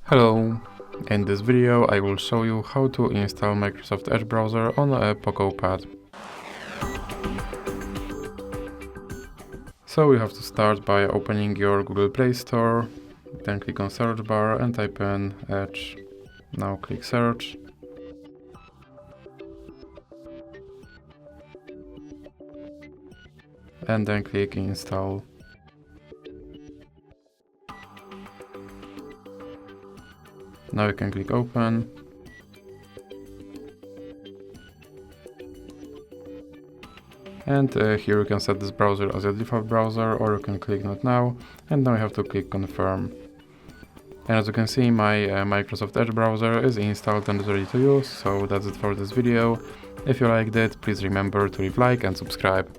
Hello! In this video I will show you how to install Microsoft Edge browser on a Poco Pad. So you have to start by opening your Google Play Store, then click on search bar and type in Edge. Now click search. And then click install. Now you can click open. And here you can set this browser as your default browser, or you can click not now, and now you have to click confirm. And as you can see, my Microsoft Edge browser is installed and is ready to use, so that's it for this video. If you liked it, please remember to leave a like and subscribe.